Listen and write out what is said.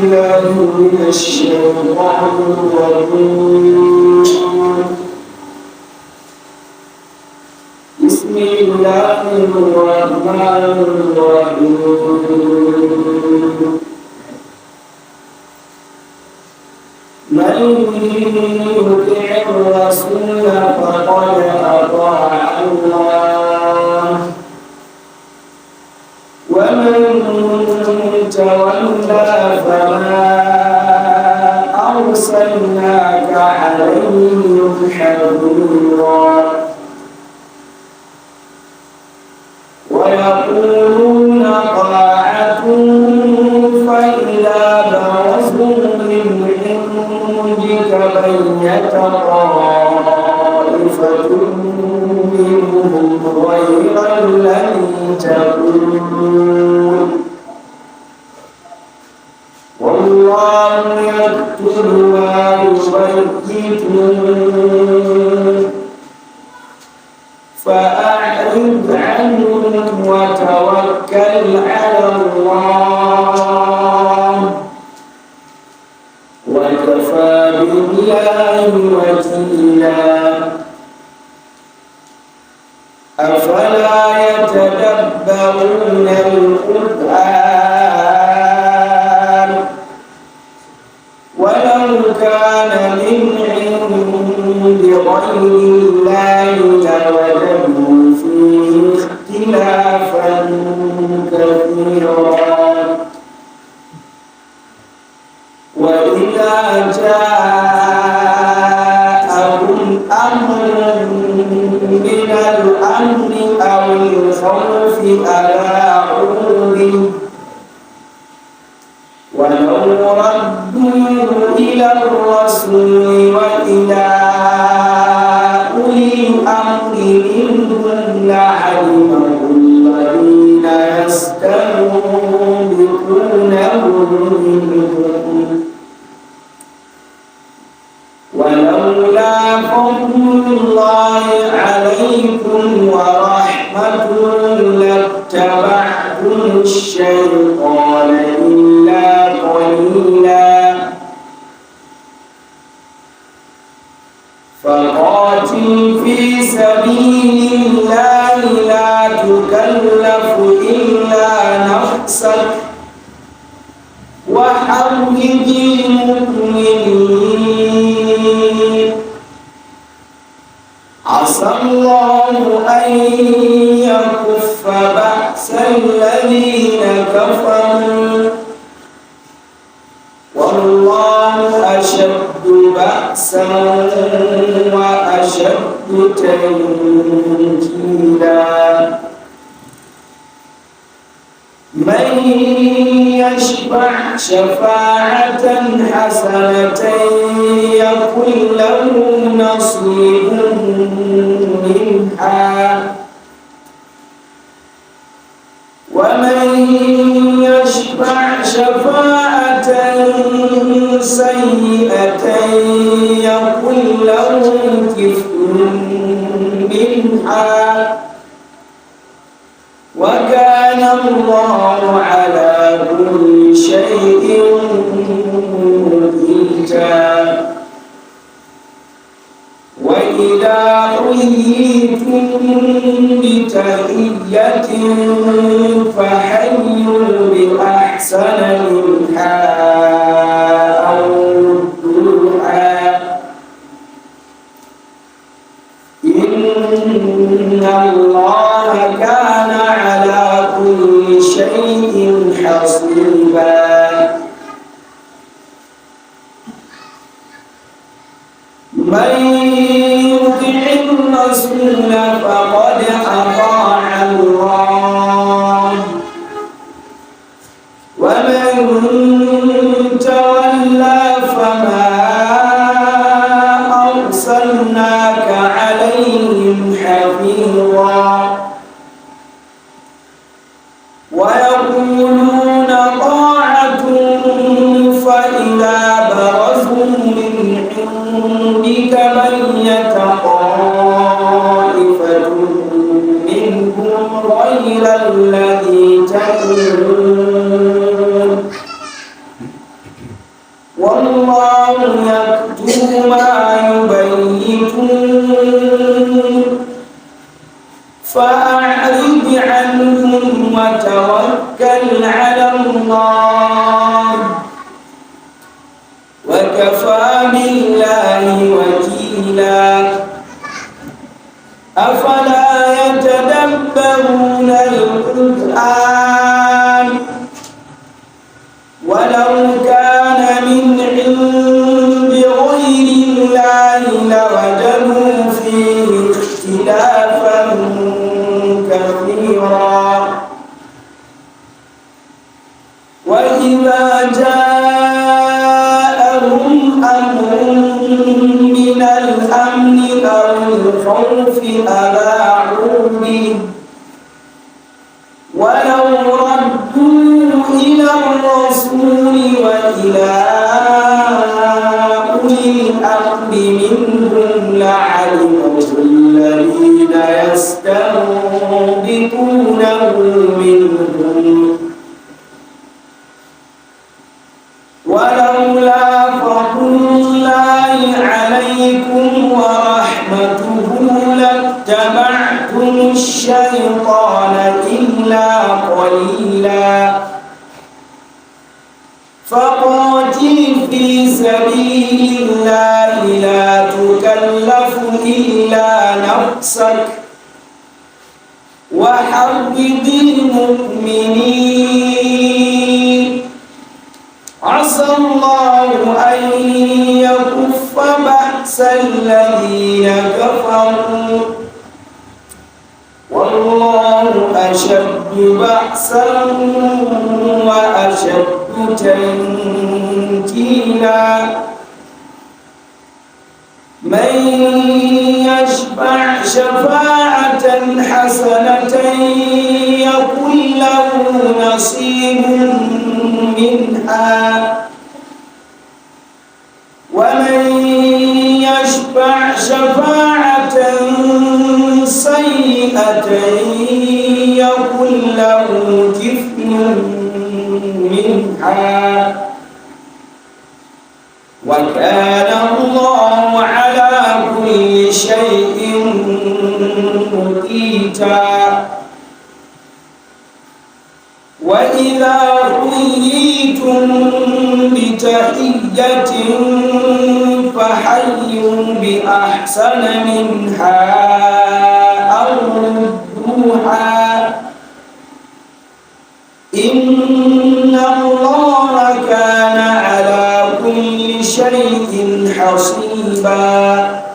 بالله من الشيطان الرجيم. بسم الله الرحمن الرحيم. من يطع الرسول فقد أطاع الله ومن تولى فما أرسلناك عليهم حفيظا. ويقولون طاعة فإذا برزوا من عندك بيت طائفة منهم غير الذي تقول والله يكتب ما يبيتون فأعرض عنهم وتوكل على الله وكفى بالله وكيلا. أفلا يتدبرون القرآن ولو كان من عند غير الله لوجدوا فيه اختلافا كثيرا. وإذا جاءهم أمر من الأمن أو الخوف أذاعوا به ولو ردوه إلى الرسول وإلى أولي الأمر منهم لعلمه الذين يستنبطونه منهم ولولا فضل الله عليكم ورحمته لاتبعتم الشيطان إلا قليلا. فقاتل في سبيل الله لا تكلف إلا نفسك وحرج المؤمنين. عسى الله أن يكف بأس الذين كفروا والله أشد بأسا وأشد تنكيلا. من يشفع شفاعة حسنة يكن له نصيب منها ومن يشفع شفاعة سيئة يكن له كفل منها وكان الله على كل شيء مقيتا. وإذا حييتم بتحية فحيوا بأحسن منها أو ردوها إن الله كان على كل شيء حصيبا. من يطع الرسول فقد أطاع الله ومن تولى فما أرسلناك عليهم حفيظا. ويقولون طاعة فإذا برزوا من عندك بيت طائفة منهم غير الذي تقول والله يكتب ما يبيتون فأعرض عنهم وتوكل على الله وكفى بالله وكيلا أفلا يتدبرون القرآن ولو كان من عند غير الله لوجدوا فيه اختلافا كثيرا وإذا جاءهم أمر من الأمن أو الخوف أذاعوا به ولو ردوا إلى الرسول وإلى أولي الأمر منهم لعلمه الذين يستنبطونه منهم ولولا فضل الله عليكم ورحمته لاتبعتم الشيطان إلا قليلا فقاتل في سبيل الله لا تكلف إلا نفسك وحرض المؤمنين عسى الله أن يكف بأس الذين كفروا والله أشد بأسا وأشد تنكيلا من يشفع شفاعة حسنة يكن له نصيب منها ومن يشفع شفاعة سيئة يكن له كفل منها وكان الله على كل شيء مقيتا وإذا حييتم بتحية فحيوا بأحسن منها أو ردوها إن الله كان على كل شيء حصيبا